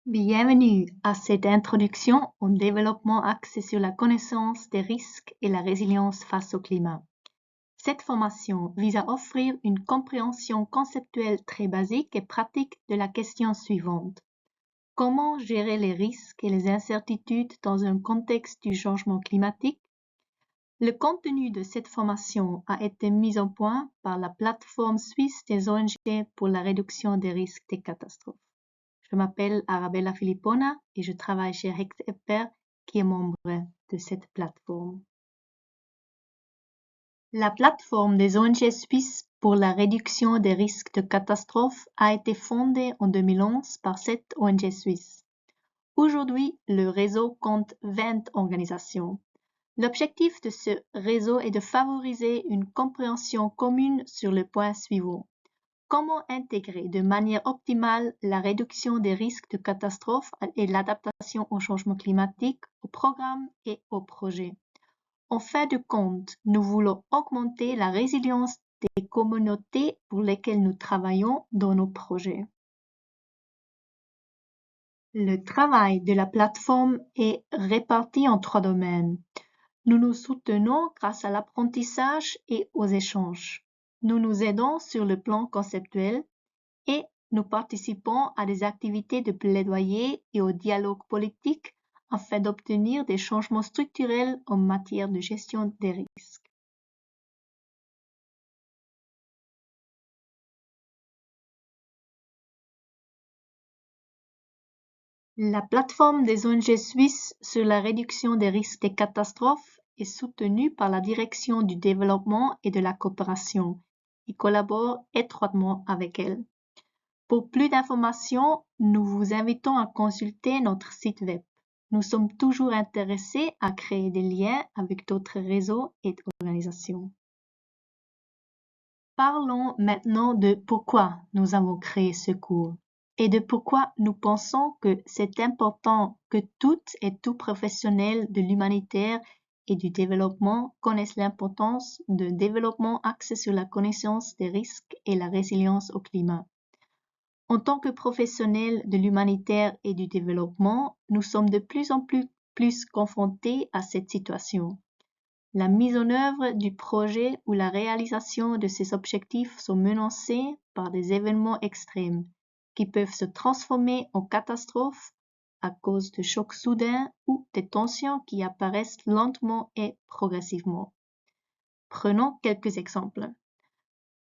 Bienvenue à cette introduction au développement axé sur la connaissance des risques et la résilience face au climat. Cette formation vise à offrir une compréhension conceptuelle très basique et pratique de la question suivante. Comment gérer les risques et les incertitudes dans un contexte du changement climatique? Le contenu de cette formation a été mis au point par la plateforme suisse des ONG pour la réduction des risques des catastrophes. Je m'appelle Arabella Filippona et je travaille chez HexEpper, qui est membre de cette plateforme. La plateforme des ONG suisses pour la réduction des risques de catastrophes a été fondée en 2011 par cette ONG suisse. Aujourd'hui, le réseau compte 20 organisations. L'objectif de ce réseau est de favoriser une compréhension commune sur le point suivant. Comment intégrer de manière optimale la réduction des risques de catastrophes et l'adaptation au changement climatique aux programmes et aux projets? En fin de compte, nous voulons augmenter la résilience des communautés pour lesquelles nous travaillons dans nos projets. Le travail de la plateforme est réparti en 3 domaines. Nous nous soutenons grâce à l'apprentissage et aux échanges. Nous nous aidons sur le plan conceptuel et nous participons à des activités de plaidoyer et au dialogue politique afin d'obtenir des changements structurels en matière de gestion des risques. La plateforme des ONG suisses sur la réduction des risques des catastrophes est soutenue par la Direction du développement et de la coopération et collabore étroitement avec elle. Pour plus d'informations, nous vous invitons à consulter notre site web. Nous sommes toujours intéressés à créer des liens avec d'autres réseaux et organisations. Parlons maintenant de pourquoi nous avons créé ce cours et de pourquoi nous pensons que c'est important que toutes et tous professionnels de l'humanitaire et du développement connaissent l'importance d'un développement axé sur la connaissance des risques et la résilience au climat. En tant que professionnels de l'humanitaire et du développement, nous sommes de plus en plus confrontés à cette situation. La mise en œuvre du projet ou la réalisation de ces objectifs sont menacées par des événements extrêmes qui peuvent se transformer en catastrophes à cause de chocs soudains ou des tensions qui apparaissent lentement et progressivement. Prenons quelques exemples.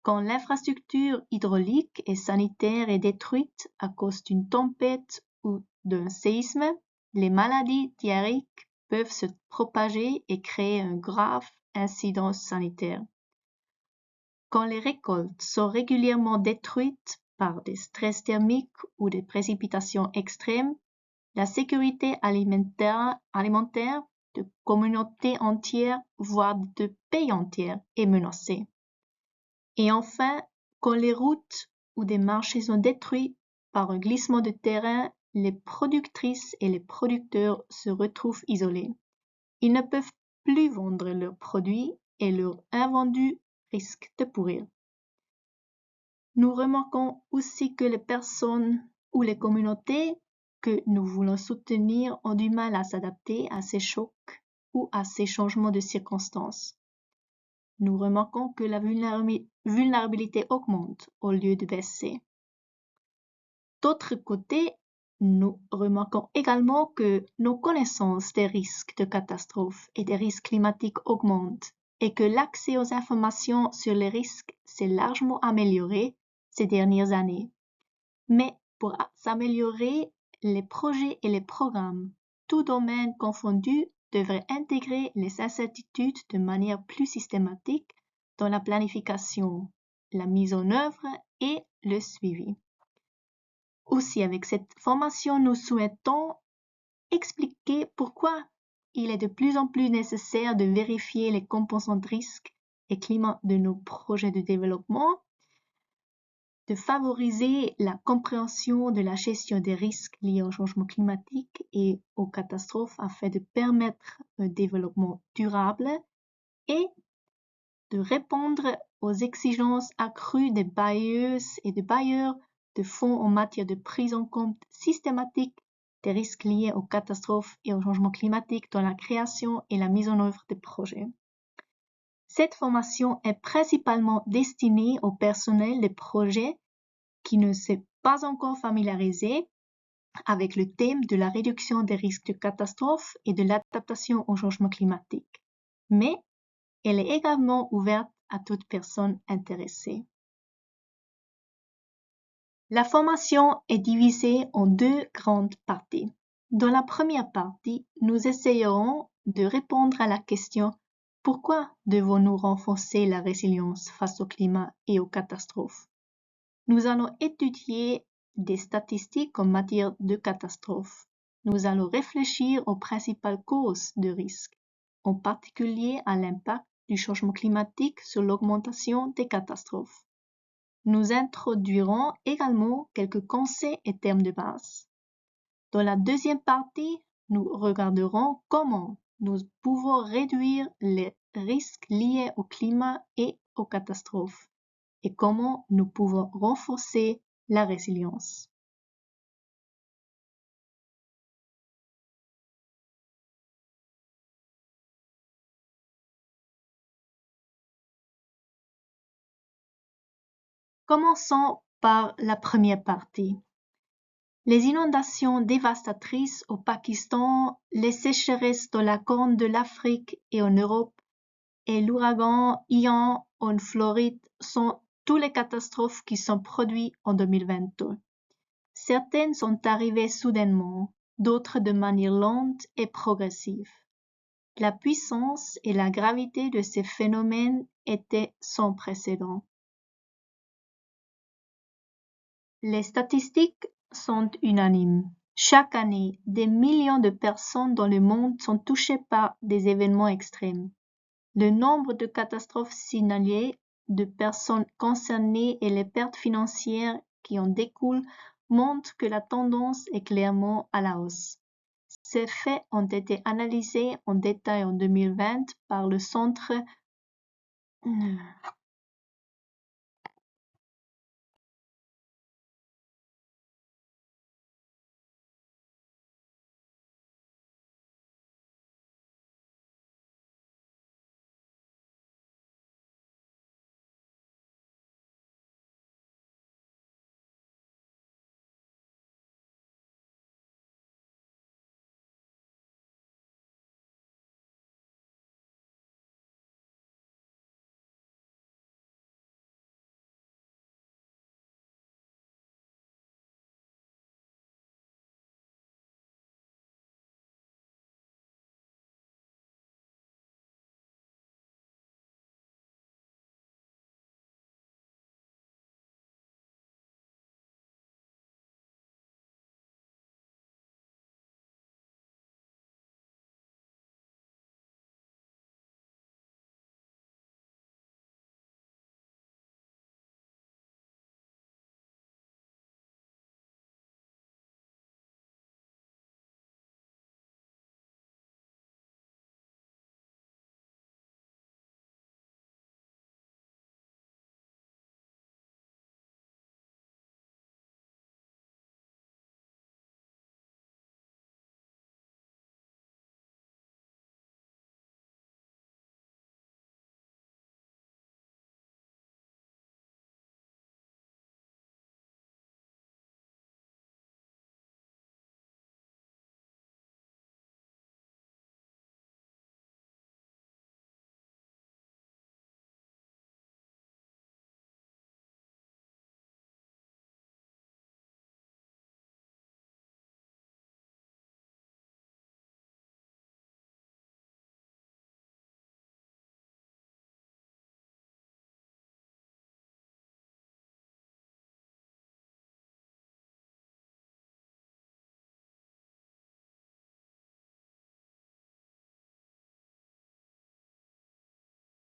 Quand l'infrastructure hydraulique et sanitaire est détruite à cause d'une tempête ou d'un séisme, les maladies diarrhéiques peuvent se propager et créer un grave incident sanitaire. Quand les récoltes sont régulièrement détruites par des stress thermiques ou des précipitations extrêmes, la sécurité alimentaire de communautés entières, voire de pays entiers, est menacée. Et enfin, quand les routes ou des marchés sont détruits par un glissement de terrain, les productrices et les producteurs se retrouvent isolés. Ils ne peuvent plus vendre leurs produits et leurs invendus risquent de pourrir. Nous remarquons aussi que les personnes ou les communautés que nous voulons soutenir ont du mal à s'adapter à ces chocs ou à ces changements de circonstances. Nous remarquons que la vulnérabilité augmente au lieu de baisser. D'autre côté, nous remarquons également que nos connaissances des risques de catastrophes et des risques climatiques augmentent et que l'accès aux informations sur les risques s'est largement amélioré ces dernières années. Mais pour s'améliorer, les projets et les programmes, tous domaines confondus, devraient intégrer les incertitudes de manière plus systématique dans la planification, la mise en œuvre et le suivi. Aussi, avec cette formation, nous souhaitons expliquer pourquoi il est de plus en plus nécessaire de vérifier les composants de risque et climat de nos projets de développement, de favoriser la compréhension de la gestion des risques liés au changement climatique et aux catastrophes afin de permettre un développement durable et de répondre aux exigences accrues des bailleuses et des bailleurs de fonds en matière de prise en compte systématique des risques liés aux catastrophes et au changement climatique dans la création et la mise en œuvre des projets. Cette formation est principalement destinée au personnel des projets qui ne s'est pas encore familiarisé avec le thème de la réduction des risques de catastrophes et de l'adaptation au changement climatique. Mais elle est également ouverte à toute personne intéressée. La formation est divisée en deux grandes parties. Dans la première partie, nous essayerons de répondre à la question « Pourquoi devons-nous renforcer la résilience face au climat et aux catastrophes ?» Nous allons étudier des statistiques en matière de catastrophes. Nous allons réfléchir aux principales causes de risques, en particulier à l'impact du changement climatique sur l'augmentation des catastrophes. Nous introduirons également quelques conseils et termes de base. Dans la deuxième partie, nous regarderons comment nous pouvons réduire les risques liés au climat et aux catastrophes et comment nous pouvons renforcer la résilience. Commençons par la première partie. Les inondations dévastatrices au Pakistan, les sécheresses dans la Corne de l'Afrique et en Europe, et l'ouragan Ian en Floride sont toutes les catastrophes qui sont produites en 2022. Certaines sont arrivées soudainement, d'autres de manière lente et progressive. La puissance et la gravité de ces phénomènes étaient sans précédent. Les statistiques sont unanimes. Chaque année, des millions de personnes dans le monde sont touchées par des événements extrêmes. Le nombre de catastrophes signalées, de personnes concernées et les pertes financières qui en découlent montrent que la tendance est clairement à la hausse. Ces faits ont été analysés en détail en 2020 par le Centre